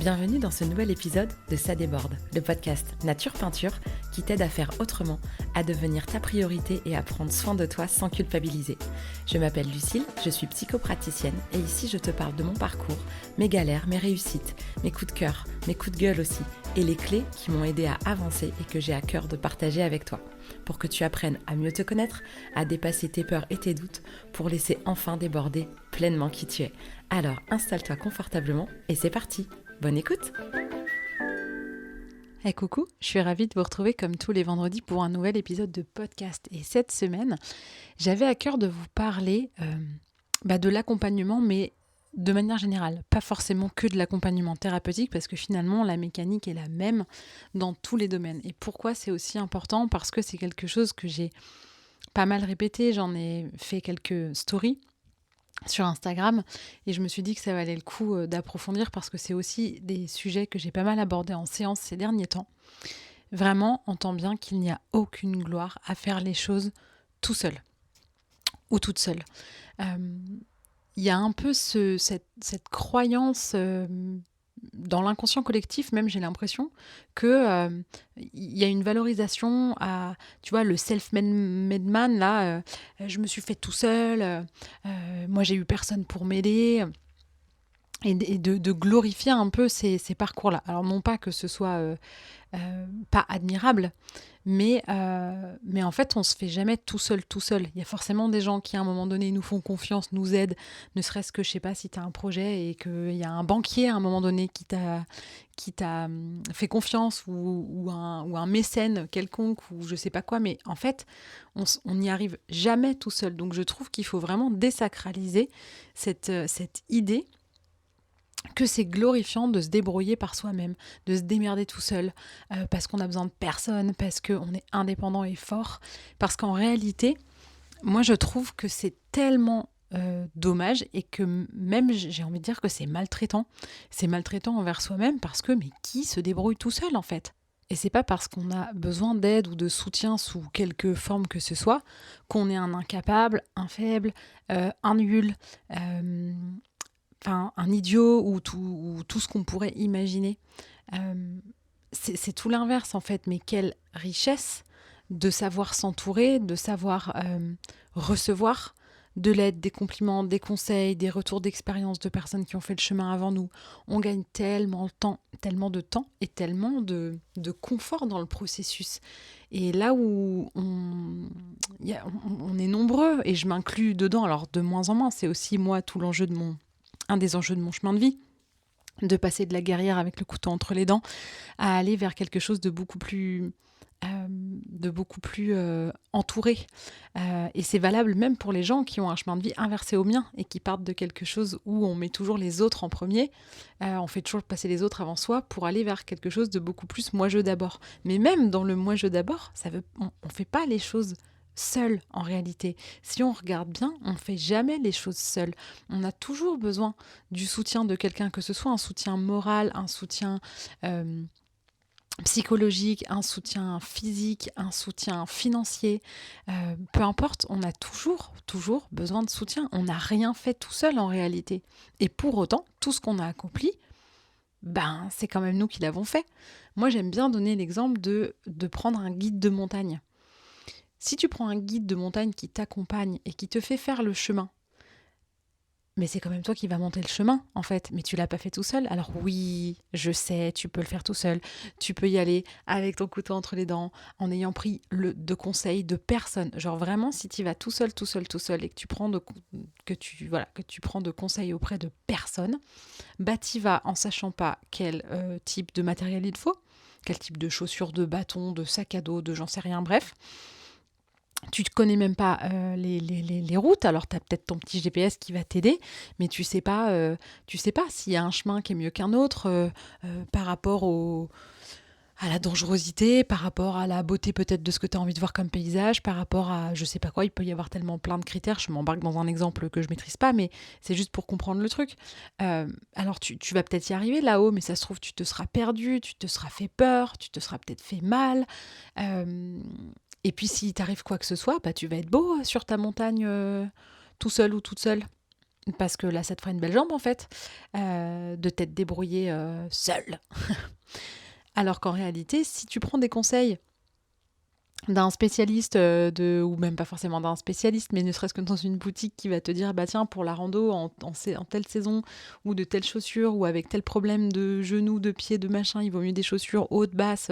Bienvenue dans ce nouvel épisode de Ça déborde, le podcast Nature Peinture qui t'aide à faire autrement, à devenir ta priorité et à prendre soin de toi sans culpabiliser. Je m'appelle Lucille, je suis psychopraticienne et ici je te parle de mon parcours, mes galères, mes réussites, mes coups de cœur, mes coups de gueule aussi et les clés qui m'ont aidé à avancer et que j'ai à cœur de partager avec toi. Pour que tu apprennes à mieux te connaître, à dépasser tes peurs et tes doutes, pour laisser enfin déborder pleinement qui tu es. Alors installe-toi confortablement et c'est parti. Bonne écoute! Hey coucou, je suis ravie de vous retrouver comme tous les vendredis pour un nouvel épisode de podcast. Et cette semaine, j'avais à cœur de vous parler de l'accompagnement, mais de manière générale, pas forcément que de l'accompagnement thérapeutique, parce que finalement, la mécanique est la même dans tous les domaines. Et pourquoi c'est aussi important? Parce que c'est quelque chose que j'ai pas mal répété, j'en ai fait quelques stories sur Instagram et je me suis dit que ça valait le coup d'approfondir parce que c'est aussi des sujets que j'ai pas mal abordés en séance ces derniers temps. Vraiment, entends bien qu'il n'y a aucune gloire à faire les choses tout seul ou toute seule. Il y a un peu cette croyance dans l'inconscient collectif, même j'ai l'impression que il y a une valorisation à, tu vois, le self-made man, là, je me suis fait tout seul, moi j'ai eu personne pour m'aider, et de glorifier un peu ces parcours-là. Alors non pas que ce soit pas admirable, mais en fait, on se fait jamais tout seul. Il y a forcément des gens qui, à un moment donné, nous font confiance, nous aident, ne serait-ce que, je sais pas, si tu as un projet et qu'il y a un banquier, à un moment donné, qui t'a fait confiance ou un mécène quelconque ou je sais pas quoi, mais en fait, on n'y arrive jamais tout seul. Donc, je trouve qu'il faut vraiment désacraliser cette idée que c'est glorifiant de se débrouiller par soi-même, de se démerder tout seul, parce qu'on a besoin de personne, parce qu'on est indépendant et fort. Parce qu'en réalité, moi je trouve que c'est tellement dommage et que même j'ai envie de dire que c'est maltraitant. C'est maltraitant envers soi-même parce que mais qui se débrouille tout seul en fait? Et c'est pas parce qu'on a besoin d'aide ou de soutien sous quelque forme que ce soit qu'on est un incapable, un faible, un nul, un idiot ou tout ce qu'on pourrait imaginer. C'est tout l'inverse en fait, mais quelle richesse de savoir s'entourer, de savoir recevoir de l'aide, des compliments, des conseils, des retours d'expérience de personnes qui ont fait le chemin avant nous. On gagne tellement de temps et tellement de confort dans le processus. Et là où on est nombreux, et je m'inclus dedans, alors de moins en moins, c'est aussi moi tout l'enjeu de un des enjeux de mon chemin de vie, de passer de la guerrière avec le couteau entre les dents à aller vers quelque chose de beaucoup plus entouré. Et c'est valable même pour les gens qui ont un chemin de vie inversé au mien et qui partent de quelque chose où on met toujours les autres en premier, on fait toujours passer les autres avant soi pour aller vers quelque chose de beaucoup plus moi-je d'abord. Mais même dans le moi-je d'abord, on fait pas les choses seul en réalité. Si on regarde bien, on ne fait jamais les choses seul. On a toujours besoin du soutien de quelqu'un, que ce soit un soutien moral, un soutien psychologique, un soutien physique, un soutien financier. Peu importe, on a toujours besoin de soutien. On n'a rien fait tout seul en réalité. Et pour autant, tout ce qu'on a accompli, c'est quand même nous qui l'avons fait. Moi, j'aime bien donner l'exemple de prendre un guide de montagne. Si tu prends un guide de montagne qui t'accompagne et qui te fait faire le chemin, mais c'est quand même toi qui vas monter le chemin, en fait. Mais tu l'as pas fait tout seul. Alors oui, je sais, tu peux le faire tout seul. Tu peux y aller avec ton couteau entre les dents, en ayant pris de conseils de personne. Genre vraiment, si tu y vas tout seul, et que tu prends de conseils auprès de personne, tu y vas en sachant pas quel type de matériel il te faut, quel type de chaussures, de bâtons, de sac à dos, de j'en sais rien, bref. Tu ne connais même pas les routes, alors tu as peut-être ton petit GPS qui va t'aider, mais tu sais pas s'il y a un chemin qui est mieux qu'un autre par rapport à la dangerosité, par rapport à la beauté peut-être de ce que tu as envie de voir comme paysage, par rapport à je sais pas quoi, il peut y avoir tellement plein de critères, je m'embarque dans un exemple que je maîtrise pas, mais c'est juste pour comprendre le truc. Alors tu vas peut-être y arriver là-haut, mais ça se trouve tu te seras perdu, tu te seras fait peur, tu te seras peut-être fait mal. Et puis, s'il t'arrive quoi que ce soit, tu vas être beau sur ta montagne tout seul ou toute seule. parce que là, ça te fera une belle jambe en fait, de t'être débrouillé seul. Alors qu'en réalité, si tu prends des conseils d'un spécialiste ou même pas forcément d'un spécialiste, mais ne serait-ce que dans une boutique qui va te dire bah tiens pour la rando en telle saison ou de telles chaussures ou avec tel problème de genou, de pied, de machin, il vaut mieux des chaussures hautes, basses,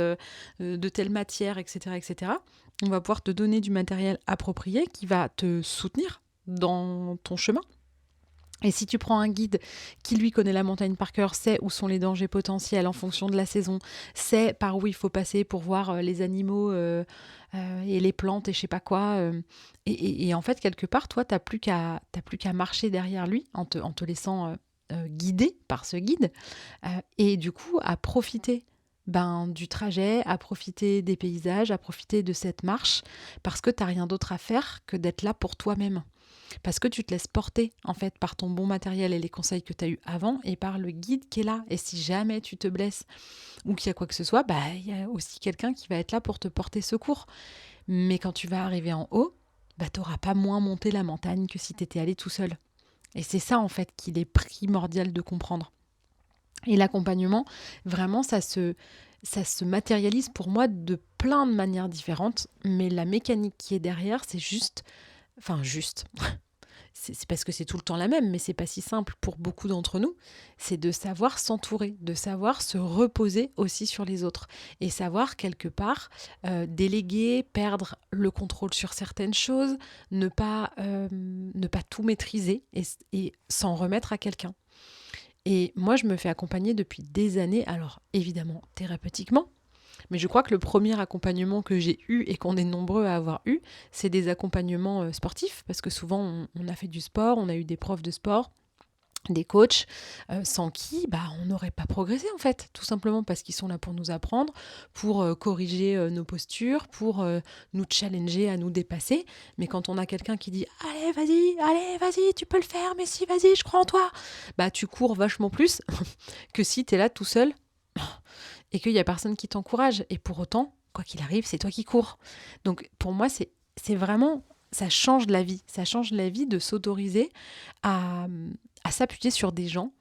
de telle matière, etc., etc. On va pouvoir te donner du matériel approprié qui va te soutenir dans ton chemin. Et si tu prends un guide qui, lui, connaît la montagne par cœur, sait où sont les dangers potentiels en fonction de la saison, sait par où il faut passer pour voir les animaux et les plantes et je sais pas quoi. Et en fait, quelque part, toi, t'as plus qu'à marcher derrière lui en te laissant guider par ce guide. Et du coup, à profiter du trajet, à profiter des paysages, à profiter de cette marche, parce que t'as rien d'autre à faire que d'être là pour toi-même. Parce que tu te laisses porter en fait par ton bon matériel et les conseils que tu as eus avant et par le guide qui est là. Et si jamais tu te blesses ou qu'il y a quoi que ce soit, il y a aussi quelqu'un qui va être là pour te porter secours. Mais quand tu vas arriver en haut, tu n'auras pas moins monté la montagne que si tu étais allé tout seul. Et c'est ça en fait qu'il est primordial de comprendre. Et l'accompagnement, vraiment, ça se matérialise pour moi de plein de manières différentes. Mais la mécanique qui est derrière, c'est juste... Enfin, juste. C'est parce que c'est tout le temps la même, mais c'est pas si simple pour beaucoup d'entre nous. C'est de savoir s'entourer, de savoir se reposer aussi sur les autres et savoir quelque part déléguer, perdre le contrôle sur certaines choses, ne pas tout maîtriser et s'en remettre à quelqu'un. Et moi, je me fais accompagner depuis des années, alors évidemment thérapeutiquement, mais je crois que le premier accompagnement que j'ai eu et qu'on est nombreux à avoir eu, c'est des accompagnements sportifs, parce que souvent on a fait du sport, on a eu des profs de sport, des coachs, sans qui on n'aurait pas progressé en fait, tout simplement parce qu'ils sont là pour nous apprendre, pour corriger nos postures, pour nous challenger à nous dépasser. Mais quand on a quelqu'un qui dit « Allez, vas-y, tu peux le faire, mais si, vas-y, je crois en toi », tu cours vachement plus que si tu es là tout seul et qu'il n'y a personne qui t'encourage. Et pour autant, quoi qu'il arrive, c'est toi qui cours. Donc pour moi, c'est vraiment... Ça change la vie. Ça change la vie de s'autoriser à s'appuyer sur des gens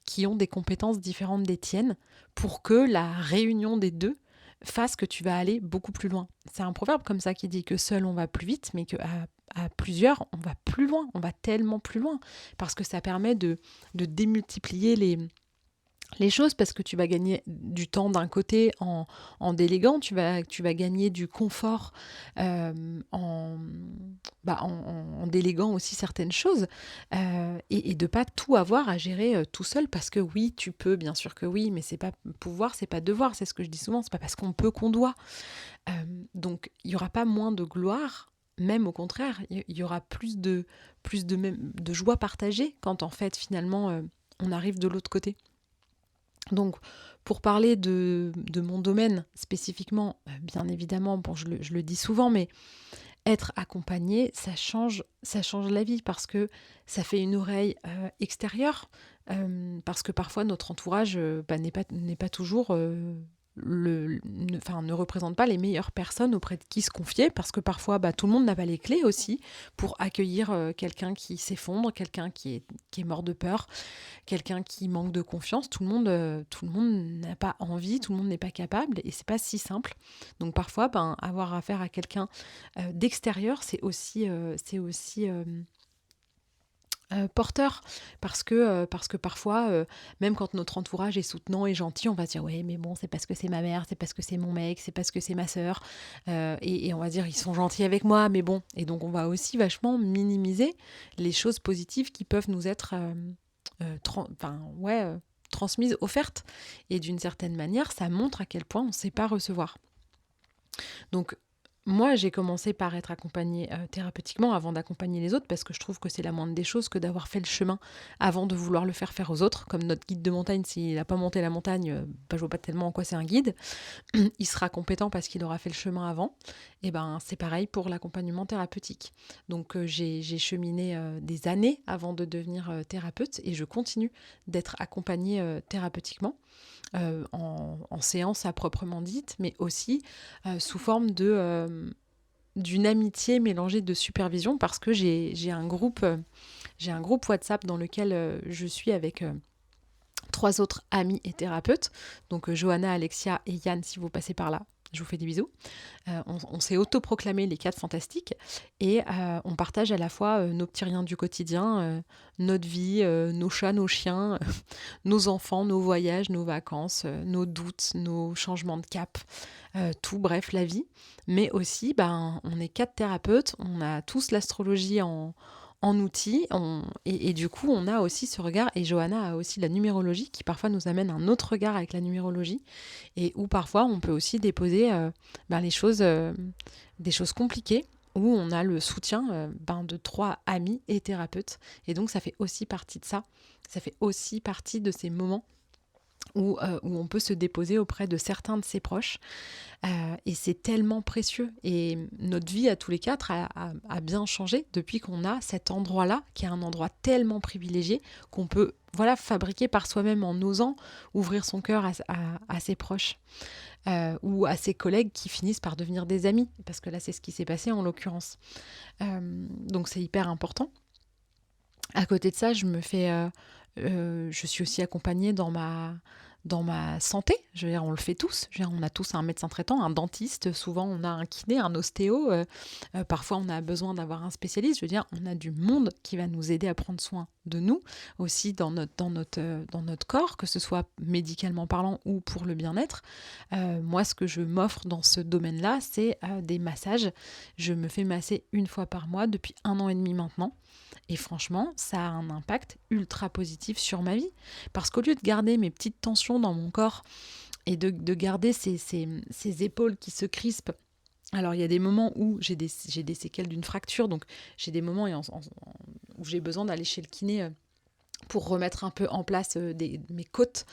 qui ont des compétences différentes des tiennes pour que la réunion des deux fasse que tu vas aller beaucoup plus loin. C'est un proverbe comme ça qui dit que seul on va plus vite, mais qu'à plusieurs, on va plus loin. On va tellement plus loin. Parce que ça permet de démultiplier les choses, parce que tu vas gagner du temps d'un côté en déléguant, tu vas gagner du confort en déléguant aussi certaines choses et de pas tout avoir à gérer tout seul, parce que oui, tu peux, bien sûr que oui, mais c'est pas pouvoir, c'est pas devoir, c'est ce que je dis souvent, c'est pas parce qu'on peut qu'on doit. Donc il y aura pas moins de gloire, même au contraire, il y aura plus de joie partagée quand en fait finalement on arrive de l'autre côté. Donc, pour parler de mon domaine spécifiquement, bien évidemment, je le dis souvent, mais être accompagné, ça change la vie, parce que ça fait une oreille extérieure, parce que parfois notre entourage n'est pas toujours... ne représente pas les meilleures personnes auprès de qui se confier, parce que parfois tout le monde n'a pas les clés aussi pour accueillir quelqu'un qui s'effondre, quelqu'un qui est mort de peur, quelqu'un qui manque de confiance. Tout le monde n'a pas envie, tout le monde n'est pas capable, et c'est pas si simple. Donc parfois avoir affaire à quelqu'un d'extérieur, c'est aussi porteur, parce que parfois même quand notre entourage est soutenant et gentil, on va se dire ouais, mais bon, c'est parce que c'est ma mère, c'est parce que c'est mon mec, c'est parce que c'est ma sœur, et on va dire ils sont gentils avec moi, mais bon. Et donc on va aussi vachement minimiser les choses positives qui peuvent nous être transmises, offertes, et d'une certaine manière ça montre à quel point on ne sait pas recevoir. Donc moi, j'ai commencé par être accompagnée thérapeutiquement avant d'accompagner les autres, parce que je trouve que c'est la moindre des choses que d'avoir fait le chemin avant de vouloir le faire aux autres. Comme notre guide de montagne, s'il n'a pas monté la montagne, je vois pas tellement en quoi c'est un guide. Il sera compétent parce qu'il aura fait le chemin avant. Et c'est pareil pour l'accompagnement thérapeutique. Donc j'ai cheminé des années avant de devenir thérapeute, et je continue d'être accompagnée thérapeutiquement. En séance à proprement dite, mais aussi sous forme d'une amitié mélangée de supervision, parce que j'ai un groupe j'ai un groupe WhatsApp dans lequel je suis avec 3 autres amis et thérapeutes. Donc Johanna, Alexia et Yann, si vous passez par là, je vous fais des bisous. On s'est autoproclamés les 4 fantastiques et on partage à la fois nos petits riens du quotidien, notre vie, nos chats, nos chiens, nos enfants, nos voyages, nos vacances, nos doutes, nos changements de cap, tout, bref, la vie. Mais aussi, on est 4 thérapeutes, on a tous l'astrologie en outils, et du coup, on a aussi ce regard, et Johanna a aussi la numérologie qui parfois nous amène un autre regard avec la numérologie, et où parfois on peut aussi déposer les choses, des choses compliquées, où on a le soutien de 3 amis et thérapeutes. Et donc ça fait aussi partie de ça, ça fait aussi partie de ces moments où on peut se déposer auprès de certains de ses proches. Et c'est tellement précieux. Et notre vie à tous les 4 a bien changé depuis qu'on a cet endroit-là, qui est un endroit tellement privilégié qu'on peut fabriquer par soi-même en osant ouvrir son cœur à ses proches. Ou à ses collègues qui finissent par devenir des amis. Parce que là, c'est ce qui s'est passé en l'occurrence. Donc c'est hyper important. À côté de ça, je suis aussi accompagnée dans ma santé. Je veux dire, on le fait tous. Je veux dire, on a tous un médecin traitant, un dentiste, souvent on a un kiné, un ostéo. Parfois, on a besoin d'avoir un spécialiste. Je veux dire, on a du monde qui va nous aider à prendre soin de nous, aussi dans notre corps, que ce soit médicalement parlant ou pour le bien-être. Moi, ce que je m'offre dans ce domaine-là, c'est des massages. Je me fais masser 1 fois par mois depuis 1 an et demi maintenant. Et franchement, ça a un impact ultra positif sur ma vie. Parce qu'au lieu de garder mes petites tensions dans mon corps et de garder ces épaules qui se crispent, alors il y a des moments où j'ai des séquelles d'une fracture, donc j'ai des moments où j'ai besoin d'aller chez le kiné pour remettre un peu en place mes côtes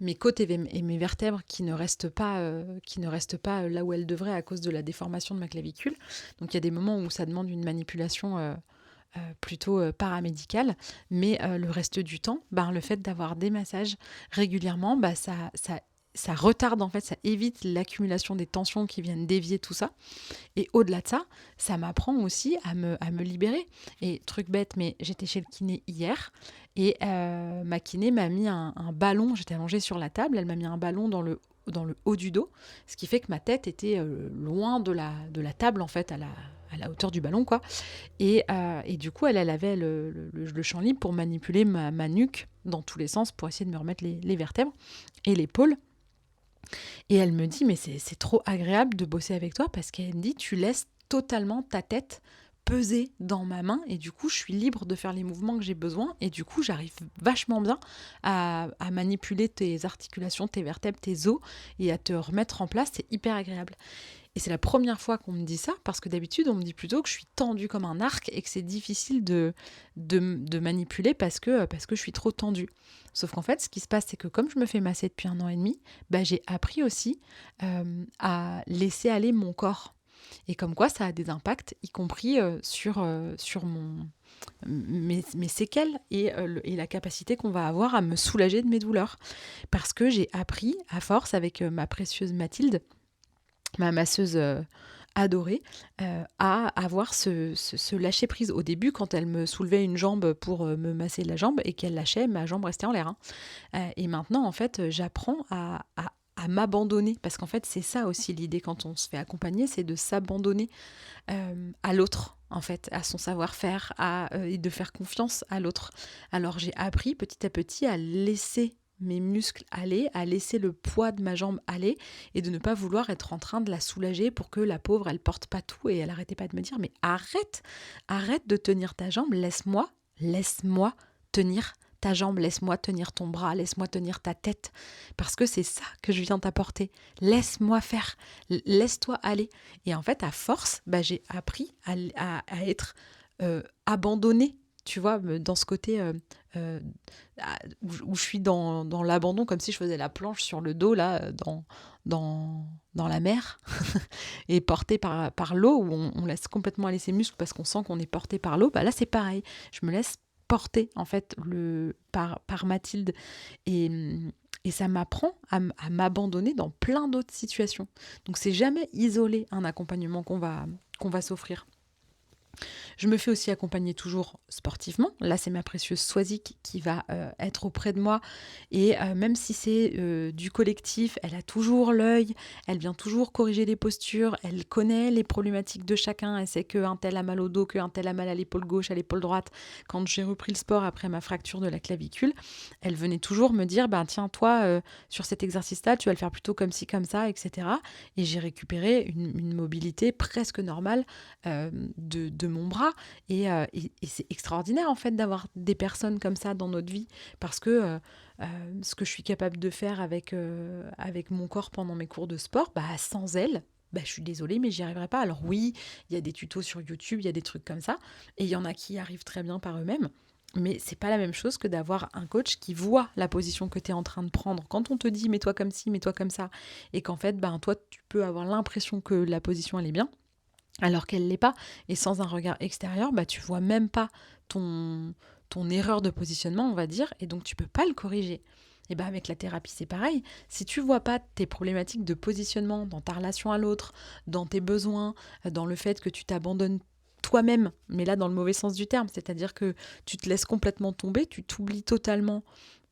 et mes vertèbres qui ne restent pas là où elles devraient à cause de la déformation de ma clavicule. Donc il y a des moments où ça demande une manipulation plutôt paramédicale, mais le reste du temps, le fait d'avoir des massages régulièrement, ça retarde, en fait, ça évite l'accumulation des tensions qui viennent dévier tout ça. Et au-delà de ça, ça m'apprend aussi à me libérer. Et truc bête, mais j'étais chez le kiné hier et ma kiné m'a mis un ballon, j'étais allongée sur la table, elle m'a mis un ballon dans le haut du dos, ce qui fait que ma tête était loin de la table, en fait, à la hauteur du ballon, quoi. Et du coup, elle avait le champ libre pour manipuler ma nuque dans tous les sens pour essayer de me remettre les vertèbres et l'épaule. Et elle me dit, mais c'est trop agréable de bosser avec toi parce qu'elle me dit, tu laisses totalement ta tête peser dans ma main et du coup, je suis libre de faire les mouvements que j'ai besoin et du coup, j'arrive vachement bien à manipuler tes articulations, tes vertèbres, tes os et à te remettre en place. C'est hyper agréable. Et c'est la première fois qu'on me dit ça, parce que d'habitude, on me dit plutôt que je suis tendue comme un arc et que c'est difficile de manipuler parce que je suis trop tendue. Sauf qu'en fait, ce qui se passe, c'est que comme je me fais masser depuis 1 an et demi, j'ai appris aussi à laisser aller mon corps. Et comme quoi, ça a des impacts, y compris sur mes séquelles et la capacité qu'on va avoir à me soulager de mes douleurs. Parce que j'ai appris, à force, avec ma précieuse Mathilde, ma masseuse adorée, à avoir ce lâcher-prise. Au début, quand elle me soulevait une jambe pour me masser la jambe et qu'elle lâchait, ma jambe restait en l'air. Et maintenant, en fait, j'apprends à m'abandonner. Parce qu'en fait, c'est ça aussi l'idée quand on se fait accompagner, c'est de s'abandonner à l'autre, en fait, à son savoir-faire, et de faire confiance à l'autre. Alors, j'ai appris petit à petit à laisser mes muscles aller, à laisser le poids de ma jambe aller et de ne pas vouloir être en train de la soulager pour que la pauvre, elle porte pas tout. Et elle arrêtait pas de me dire, mais arrête de tenir ta jambe, laisse-moi tenir ta jambe, laisse-moi tenir ton bras, laisse-moi tenir ta tête, parce que c'est ça que je viens t'apporter. Laisse-moi faire, laisse-toi aller. Et en fait, à force, j'ai appris à être abandonnée. Tu vois, dans ce côté où je suis dans l'abandon, comme si je faisais la planche sur le dos, là, dans la mer, et portée par l'eau, où on laisse complètement aller ses muscles parce qu'on sent qu'on est porté par l'eau. Là, c'est pareil. Je me laisse porter, en fait, par Mathilde. Et ça m'apprend à m'abandonner dans plein d'autres situations. Donc, c'est jamais isolé un accompagnement qu'on va s'offrir. Je me fais aussi accompagner toujours sportivement. Là, c'est ma précieuse Swazik qui va être auprès de moi. Et même si c'est du collectif, elle a toujours l'œil, elle vient toujours corriger les postures, elle connaît les problématiques de chacun. Elle sait qu'un tel a mal au dos, qu'un tel a mal à l'épaule gauche, à l'épaule droite. Quand j'ai repris le sport après ma fracture de la clavicule, elle venait toujours me dire, tiens, toi, sur cet exercice-là, tu vas le faire plutôt comme ci, comme ça, etc. Et j'ai récupéré une mobilité presque normale de mon bras. Et c'est extraordinaire en fait d'avoir des personnes comme ça dans notre vie, parce que ce que je suis capable de faire avec mon corps pendant mes cours de sport, sans elles, je suis désolée, mais j'y arriverai pas. Alors oui, il y a des tutos sur YouTube, il y a des trucs comme ça, et il y en a qui y arrivent très bien par eux-mêmes. Mais c'est pas la même chose que d'avoir un coach qui voit la position que tu es en train de prendre. Quand on te dit mets-toi comme ci, mets-toi comme ça, et qu'en fait, toi, tu peux avoir l'impression que la position elle est bien, alors qu'elle l'est pas. Et sans un regard extérieur, tu vois même pas ton erreur de positionnement, on va dire, et donc tu peux pas le corriger. Et avec la thérapie, c'est pareil. Si tu vois pas tes problématiques de positionnement dans ta relation à l'autre, dans tes besoins, dans le fait que tu t'abandonnes toi-même, mais là dans le mauvais sens du terme, c'est-à-dire que tu te laisses complètement tomber, tu t'oublies totalement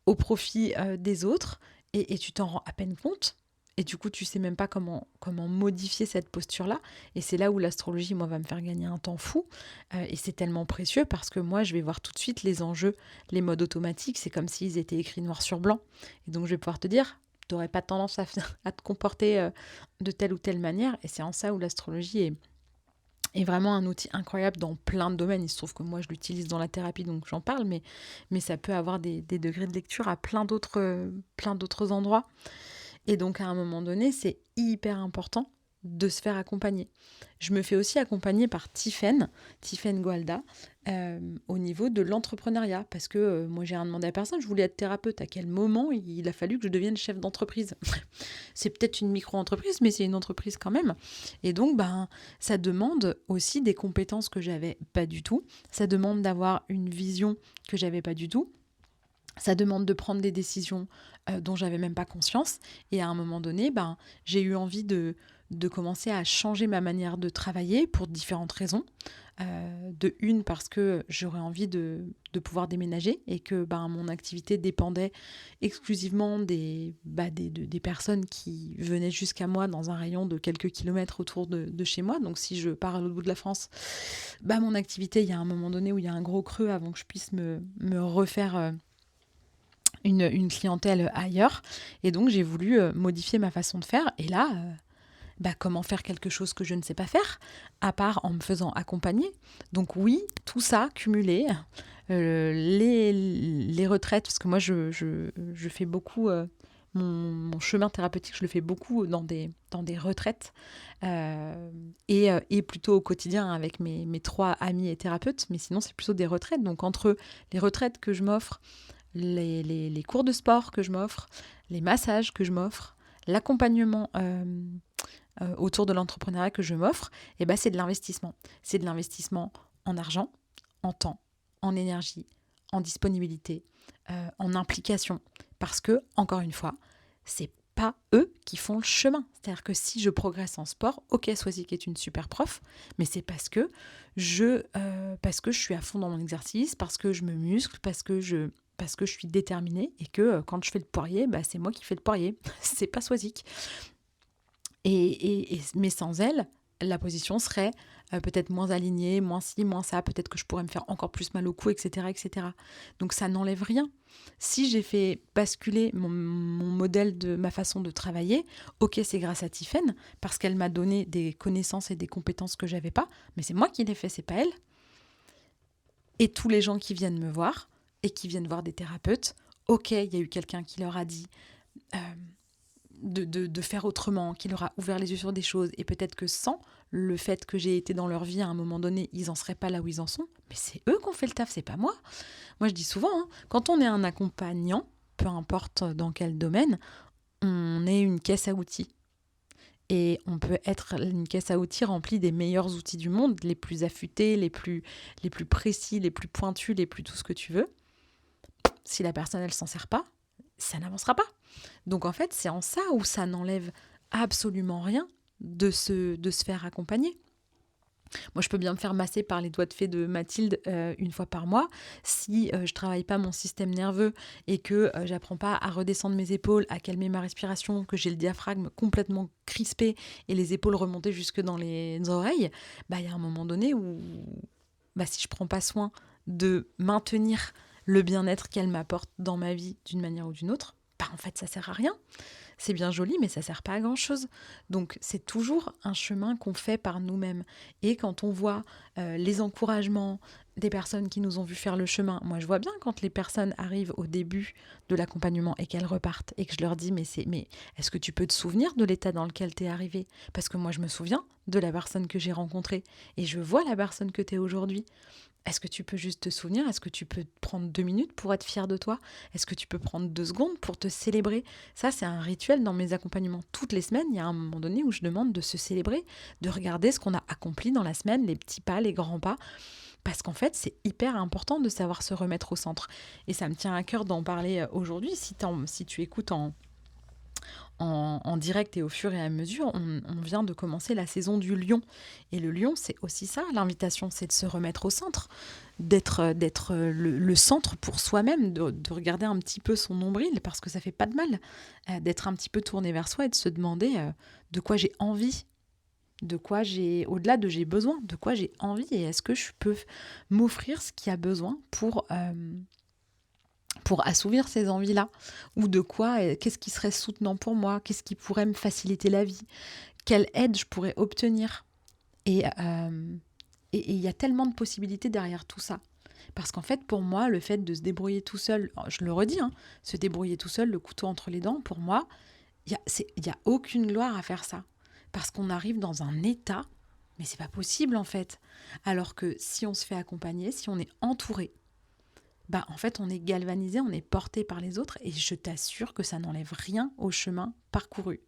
au profit des autres, et tu t'en rends à peine compte. Et du coup, tu sais même pas comment modifier cette posture-là. Et c'est là où l'astrologie, moi, va me faire gagner un temps fou. Et c'est tellement précieux parce que moi, je vais voir tout de suite les enjeux, les modes automatiques. C'est comme s'ils étaient écrits noir sur blanc. Et donc, je vais pouvoir te dire, tu n'aurais pas tendance à te comporter de telle ou telle manière. Et c'est en ça où l'astrologie est vraiment un outil incroyable dans plein de domaines. Il se trouve que moi, je l'utilise dans la thérapie, donc j'en parle. Mais ça peut avoir des degrés de lecture à plein d'autres endroits. Et donc, à un moment donné, c'est hyper important de se faire accompagner. Je me fais aussi accompagner par Tiffaine Gualda, au niveau de l'entrepreneuriat. Parce que moi, j'ai rien demandé à personne, je voulais être thérapeute. À quel moment il a fallu que je devienne chef d'entreprise? C'est peut-être une micro-entreprise, mais c'est une entreprise quand même. Et donc, ça demande aussi des compétences que j'avais pas du tout. Ça demande d'avoir une vision que j'avais pas du tout. Ça demande de prendre des décisions dont j'avais même pas conscience. Et à un moment donné, j'ai eu envie de commencer à changer ma manière de travailler pour différentes raisons. De une, parce que j'aurais envie de pouvoir déménager et que mon activité dépendait exclusivement des personnes qui venaient jusqu'à moi dans un rayon de quelques kilomètres autour de chez moi. Donc si je pars à l'autre bout de la France, mon activité, il y a un moment donné où il y a un gros creux avant que je puisse me refaire une clientèle ailleurs. Et donc, j'ai voulu modifier ma façon de faire. Et là, comment faire quelque chose que je ne sais pas faire, à part en me faisant accompagner. Donc oui, tout ça cumulé, les retraites, parce que moi, je fais beaucoup... mon chemin thérapeutique, je le fais beaucoup dans des retraites et plutôt au quotidien avec mes 3 amis et thérapeutes. Mais sinon, c'est plutôt des retraites. Donc, entre les retraites que je m'offre, les cours de sport que je m'offre, les massages que je m'offre, l'accompagnement autour de l'entrepreneuriat que je m'offre, c'est de l'investissement. C'est de l'investissement en argent, en temps, en énergie, en disponibilité, en implication. Parce que, encore une fois, c'est pas eux qui font le chemin. C'est-à-dire que si je progresse en sport, ok, Swazik est une super prof, mais c'est parce que je suis à fond dans mon exercice, parce que je me muscle, parce que je suis déterminée et que quand je fais le poirier, c'est moi qui fais le poirier. C'est pas Swazik. Mais sans elle, la position serait peut-être moins alignée, moins ci, moins ça. Peut-être que je pourrais me faire encore plus mal au cou, etc., etc. Donc ça n'enlève rien. Si j'ai fait basculer mon modèle de ma façon de travailler, ok, c'est grâce à Tiffaine, parce qu'elle m'a donné des connaissances et des compétences que j'avais pas, mais c'est moi qui l'ai fait, c'est pas elle. Et tous les gens qui viennent me voir et qui viennent voir des thérapeutes, ok, il y a eu quelqu'un qui leur a dit de faire autrement, qui leur a ouvert les yeux sur des choses, et peut-être que sans le fait que j'ai été dans leur vie à un moment donné, ils en seraient pas là où ils en sont, mais c'est eux qui ont fait le taf, c'est pas moi. Moi je dis souvent, quand on est un accompagnant, peu importe dans quel domaine, on est une caisse à outils. Et on peut être une caisse à outils remplie des meilleurs outils du monde, les plus affûtés, les plus précis, les plus pointus, les plus tout ce que tu veux. Si la personne, elle s'en sert pas, ça n'avancera pas. Donc en fait, c'est en ça où ça n'enlève absolument rien de se faire accompagner. Moi, je peux bien me faire masser par les doigts de fée de Mathilde une fois par mois. Si je travaille pas mon système nerveux et que j'apprends pas à redescendre mes épaules, à calmer ma respiration, que j'ai le diaphragme complètement crispé et les épaules remontées jusque dans les oreilles, il y a un moment donné où si je prends pas soin de maintenir le bien-être qu'elle m'apporte dans ma vie d'une manière ou d'une autre, en fait, ça sert à rien. C'est bien joli, mais ça sert pas à grand-chose. Donc, c'est toujours un chemin qu'on fait par nous-mêmes. Et quand on voit les encouragements des personnes qui nous ont vu faire le chemin, moi, je vois bien quand les personnes arrivent au début de l'accompagnement et qu'elles repartent et que je leur dis mais est-ce que tu peux te souvenir de l'état dans lequel tu es arrivé ? Parce que moi, je me souviens de la personne que j'ai rencontrée et je vois la personne que tu es aujourd'hui. Est-ce que tu peux juste te souvenir ? Est-ce que tu peux prendre 2 minutes pour être fier de toi ? Est-ce que tu peux prendre 2 secondes pour te célébrer ? Ça, c'est un rituel dans mes accompagnements. Toutes les semaines, il y a un moment donné où je demande de se célébrer, de regarder ce qu'on a accompli dans la semaine, les petits pas, les grands pas. Parce qu'en fait, c'est hyper important de savoir se remettre au centre. Et ça me tient à cœur d'en parler aujourd'hui. Si tu écoutes en direct et au fur et à mesure, on vient de commencer la saison du lion. Et le lion, c'est aussi ça, l'invitation, c'est de se remettre au centre, d'être le centre pour soi-même, de regarder un petit peu son nombril, parce que ça fait pas de mal, d'être un petit peu tourné vers soi et de se demander de quoi j'ai envie, de quoi au-delà de j'ai besoin, de quoi j'ai envie, et est-ce que je peux m'offrir ce qu'il y a besoin pour assouvir ces envies-là, ou de quoi, qu'est-ce qui serait soutenant pour moi, qu'est-ce qui pourrait me faciliter la vie, quelle aide je pourrais obtenir. Et il y a tellement de possibilités derrière tout ça. Parce qu'en fait, pour moi, le fait de se débrouiller tout seul, je le redis, se débrouiller tout seul, le couteau entre les dents, pour moi, il y a aucune gloire à faire ça. Parce qu'on arrive dans un état, mais c'est pas possible en fait. Alors que si on se fait accompagner, si on est entouré, en fait, on est galvanisé, on est porté par les autres, et je t'assure que ça n'enlève rien au chemin parcouru.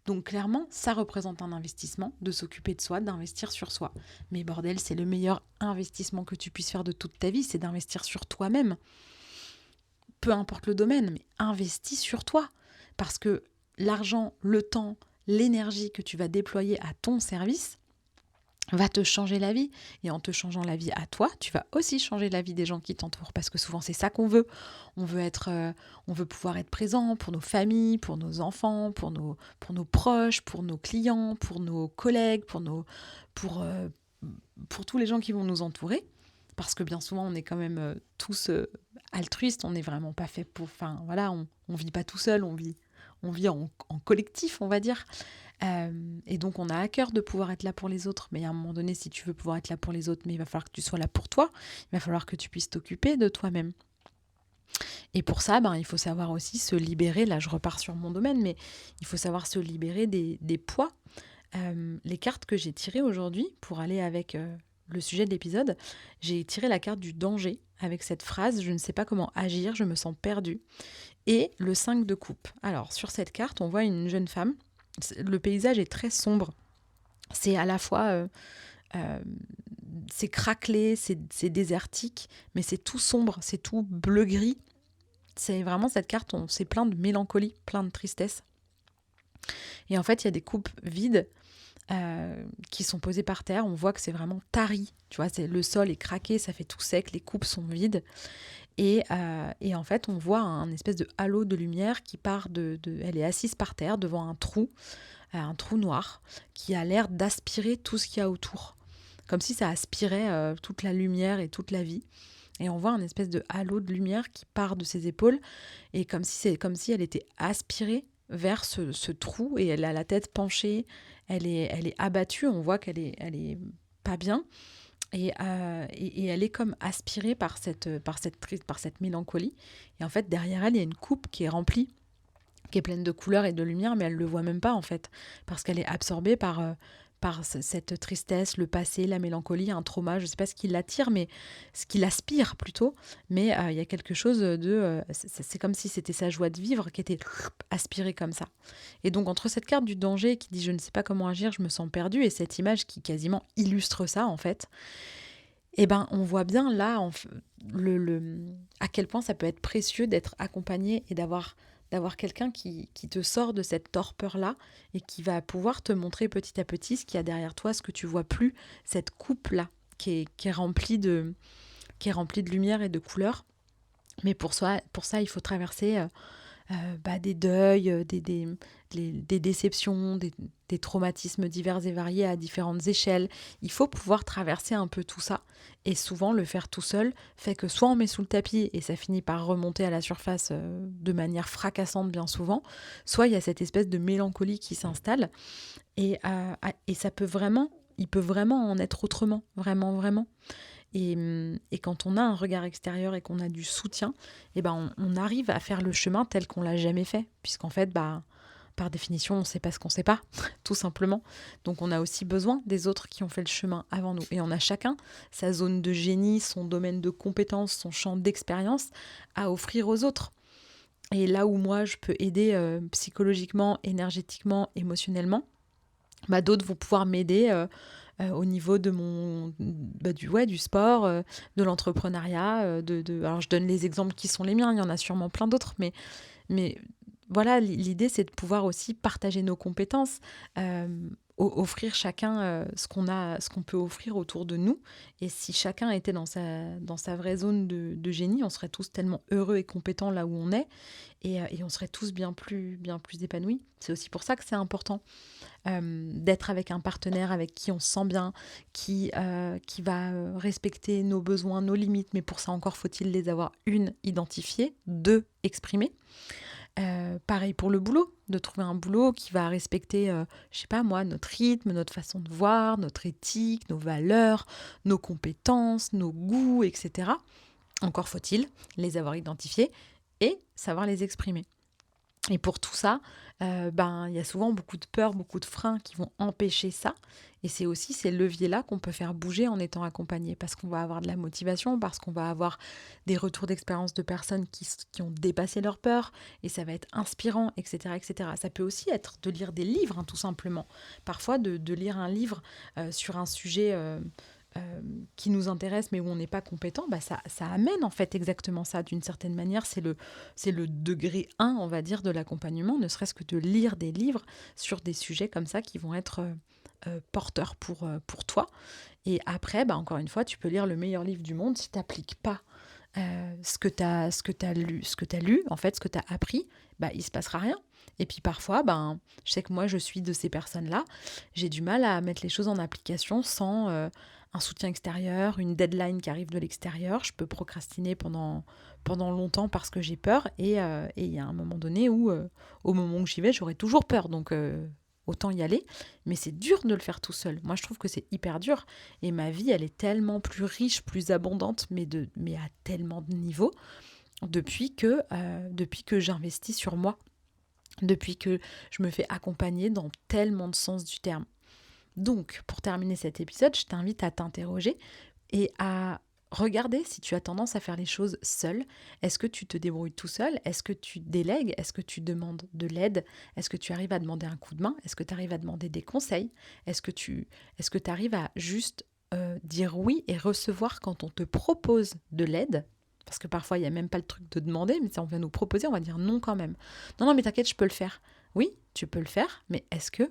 Donc clairement, ça représente un investissement de s'occuper de soi, d'investir sur soi. Mais bordel, c'est le meilleur investissement que tu puisses faire de toute ta vie, c'est d'investir sur toi-même. Peu importe le domaine, mais investis sur toi. Parce que l'argent, le temps, l'énergie que tu vas déployer à ton service va te changer la vie. Et en te changeant la vie à toi, tu vas aussi changer la vie des gens qui t'entourent. Parce que souvent, c'est ça qu'on veut. On veut pouvoir être présent pour nos familles, pour nos enfants, pour nos proches, pour nos clients, pour nos collègues, pour tous les gens qui vont nous entourer. Parce que bien souvent, on est quand même tous altruistes. On n'est vraiment pas fait pour... Enfin, voilà, on vit pas tout seul, on vit en collectif, on va dire. Et donc, on a à cœur de pouvoir être là pour les autres. Mais à un moment donné, si tu veux pouvoir être là pour les autres, mais il va falloir que tu sois là pour toi. Il va falloir que tu puisses t'occuper de toi-même. Et pour ça, il faut savoir aussi se libérer. Là, je repars sur mon domaine, mais il faut savoir se libérer des poids. Les cartes que j'ai tirées aujourd'hui pour aller avec le sujet de l'épisode, j'ai tiré la carte du danger avec cette phrase « Je ne sais pas comment agir, je me sens perdue ». Et le 5 de coupe. Alors, sur cette carte, on voit une jeune femme. Le paysage est très sombre. C'est à la fois... c'est craquelé, c'est désertique, mais c'est tout sombre, c'est tout bleu-gris. C'est vraiment cette carte, c'est plein de mélancolie, plein de tristesse. Et en fait, il y a des coupes vides qui sont posées par terre. On voit que c'est vraiment tari. Tu vois, le sol est craqué, ça fait tout sec, les coupes sont vides. Et en fait, on voit un espèce de halo de lumière qui part elle est assise par terre devant un trou noir, qui a l'air d'aspirer tout ce qu'il y a autour. Comme si ça aspirait toute la lumière et toute la vie. Et on voit un espèce de halo de lumière qui part de ses épaules, et comme si elle était aspirée vers ce trou, et elle a la tête penchée, elle est abattue, on voit qu'elle est pas bien. Et elle est comme aspirée par cette mélancolie. Et en fait, derrière elle, il y a une coupe qui est remplie, qui est pleine de couleurs et de lumière, mais elle ne le voit même pas, en fait. Parce qu'elle est absorbée par cette tristesse, le passé, la mélancolie, un trauma. Je ne sais pas ce qui l'attire, mais ce qui l'aspire plutôt. Mais il y a quelque chose de... c'est comme si c'était sa joie de vivre qui était aspirée comme ça. Et donc, entre cette carte du danger qui dit « Je ne sais pas comment agir, je me sens perdue » et cette image qui quasiment illustre ça, en fait, on voit bien là à quel point ça peut être précieux d'être accompagné et d'avoir d'avoir quelqu'un qui te sort de cette torpeur-là et qui va pouvoir te montrer petit à petit ce qu'il y a derrière toi, ce que tu vois plus, cette coupe-là qui est remplie de lumière et de couleurs. Mais pour ça, il faut traverser des deuils, des déceptions, des traumatismes divers et variés à différentes échelles. Il faut pouvoir traverser un peu tout ça. Et souvent, le faire tout seul fait que soit on met sous le tapis et ça finit par remonter à la surface de manière fracassante bien souvent, soit il y a cette espèce de mélancolie qui s'installe. Et ça peut vraiment, il peut vraiment en être autrement, vraiment, vraiment. Et quand on a un regard extérieur et qu'on a du soutien, on arrive à faire le chemin tel qu'on l'a jamais fait. Puisqu'en fait, par définition, on ne sait pas ce qu'on ne sait pas, tout simplement. Donc on a aussi besoin des autres qui ont fait le chemin avant nous. Et on a chacun sa zone de génie, son domaine de compétence, son champ d'expérience à offrir aux autres. Et là où moi, je peux aider psychologiquement, énergétiquement, émotionnellement, d'autres vont pouvoir m'aider au niveau de du sport, de l'entrepreneuriat. Alors, je donne les exemples qui sont les miens, il y en a sûrement plein d'autres, mais voilà, l'idée, c'est de pouvoir aussi partager nos compétences, offrir chacun ce qu'on peut offrir autour de nous. Et si chacun était dans sa vraie zone de génie, on serait tous tellement heureux et compétents là où on est, et on serait tous bien plus épanouis. C'est aussi pour ça que c'est important d'être avec un partenaire avec qui on se sent bien, qui va respecter nos besoins, nos limites, mais pour ça encore faut-il les avoir, identifiées, exprimées. Pareil pour le boulot, de trouver un boulot qui va respecter, notre rythme, notre façon de voir, notre éthique, nos valeurs, nos compétences, nos goûts, etc. Encore faut-il les avoir identifiés et savoir les exprimer. Et pour tout ça, il y a souvent beaucoup de peur, beaucoup de freins qui vont empêcher ça. Et c'est aussi ces leviers-là qu'on peut faire bouger en étant accompagné, parce qu'on va avoir de la motivation, parce qu'on va avoir des retours d'expérience de personnes qui ont dépassé leur peur, et ça va être inspirant, etc., etc. Ça peut aussi être de lire des livres, tout simplement. Parfois, de lire un livre sur un sujet qui nous intéresse mais où on n'est pas compétent, ça amène en fait exactement ça. D'une certaine manière, c'est le degré 1, on va dire, de l'accompagnement, ne serait-ce que de lire des livres sur des sujets comme ça qui vont être porteurs pour toi. Et après, encore une fois, tu peux lire le meilleur livre du monde, si tu n'appliques pas ce que tu as lu, en fait, ce que tu as appris, il ne se passera rien. Et puis parfois, je sais que moi, je suis de ces personnes-là, j'ai du mal à mettre les choses en application sans un soutien extérieur, une deadline qui arrive de l'extérieur. Je peux procrastiner pendant longtemps parce que j'ai peur. Et il y a un moment donné où, au moment où j'y vais, j'aurai toujours peur. Donc, autant y aller. Mais c'est dur de le faire tout seul. Moi, je trouve que c'est hyper dur. Et ma vie, elle est tellement plus riche, plus abondante, mais à tellement de niveaux, depuis que j'investis sur moi. Depuis que je me fais accompagner dans tellement de sens du terme. Donc, pour terminer cet épisode, je t'invite à t'interroger et à regarder si tu as tendance à faire les choses seul. Est-ce que tu te débrouilles tout seul? Est-ce que tu délègues? Est-ce que tu demandes de l'aide? Est-ce que tu arrives à demander un coup de main? Est-ce que tu arrives à demander des conseils? Est-ce que tu arrives à juste dire oui et recevoir quand on te propose de l'aide? Parce que parfois, il n'y a même pas le truc de demander, mais si on vient nous proposer, on va dire non quand même. Non, mais t'inquiète, je peux le faire. Oui, tu peux le faire, mais est-ce que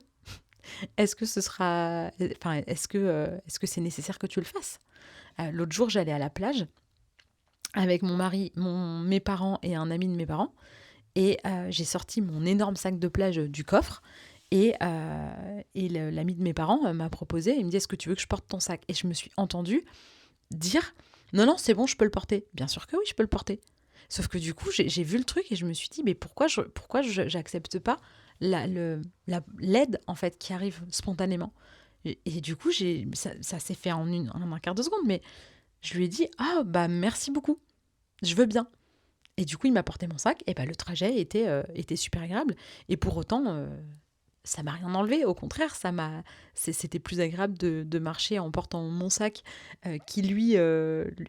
ce sera... est-ce que c'est nécessaire que tu le fasses? L'autre jour, j'allais à la plage avec mon mari, mes parents et un ami de mes parents. Et j'ai sorti mon énorme sac de plage du coffre. Et l'ami de mes parents m'a proposé, il me dit, est-ce que tu veux que je porte ton sac? Et je me suis entendue dire, non, c'est bon, je peux le porter. Bien sûr que oui, je peux le porter. Sauf que du coup, j'ai vu le truc et je me suis dit, mais pourquoi j'accepte pas l'aide en fait qui arrive spontanément? Et du coup, ça s'est fait en un quart de seconde, mais je lui ai dit, merci beaucoup, je veux bien. Et du coup, il m'a porté mon sac, et le trajet était super agréable. Et pour autant, ça m'a rien enlevé. Au contraire, c'était plus agréable de marcher en portant mon sac, qui lui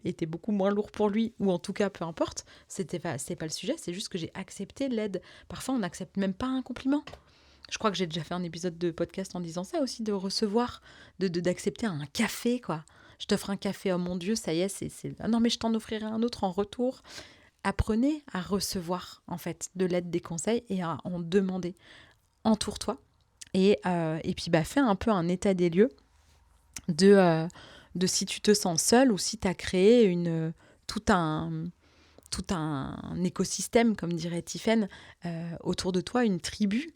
était beaucoup moins lourd pour lui, ou en tout cas, peu importe. C'était pas le sujet, c'est juste que j'ai accepté l'aide. Parfois, on n'accepte même pas un compliment. Je crois que j'ai déjà fait un épisode de podcast en disant ça aussi, de recevoir, d'accepter un café, quoi. Je t'offre un café, oh mon Dieu, ça y est, ah non, mais je t'en offrirai un autre en retour. apprenez à recevoir en fait de l'aide, des conseils et à en demander. Entoure-toi et puis fais un peu un état des lieux de si tu te sens seul ou si tu as créé tout un écosystème, comme dirait Tiphaine, autour de toi, une tribu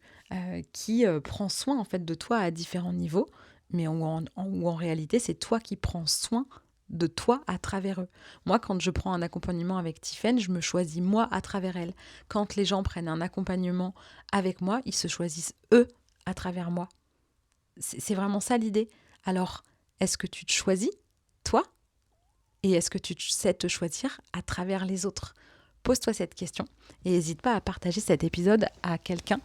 qui prend soin en fait de toi à différents niveaux, mais où en réalité c'est toi qui prends soin de toi à travers eux. Moi, quand je prends un accompagnement avec Tiphaine, je me choisis moi à travers elle. Quand les gens prennent un accompagnement avec moi, ils se choisissent eux à travers moi. C'est vraiment ça l'idée. Alors, est-ce que tu te choisis, toi ? Et est-ce que tu sais te choisir à travers les autres ? Pose-toi cette question et n'hésite pas à partager cet épisode à quelqu'un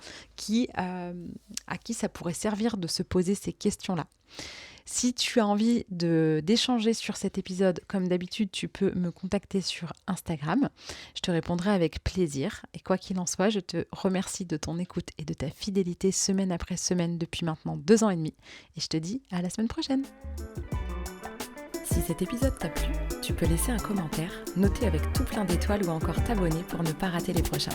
à qui ça pourrait servir de se poser ces questions-là. Si tu as envie d'échanger sur cet épisode, comme d'habitude, tu peux me contacter sur Instagram. Je te répondrai avec plaisir. Et quoi qu'il en soit, je te remercie de ton écoute et de ta fidélité semaine après semaine depuis maintenant 2 ans et demi. Et je te dis à la semaine prochaine. Si cet épisode t'a plu, tu peux laisser un commentaire, noter avec tout plein d'étoiles ou encore t'abonner pour ne pas rater les prochains.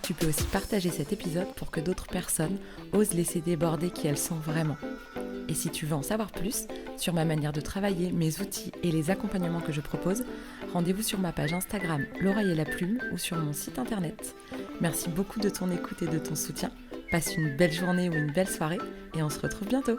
Tu peux aussi partager cet épisode pour que d'autres personnes osent laisser déborder qui elles sont vraiment. Et si tu veux en savoir plus sur ma manière de travailler, mes outils et les accompagnements que je propose, rendez-vous sur ma page Instagram L'Oreille et la Plume ou sur mon site internet. Merci beaucoup de ton écoute et de ton soutien. Passe une belle journée ou une belle soirée et on se retrouve bientôt.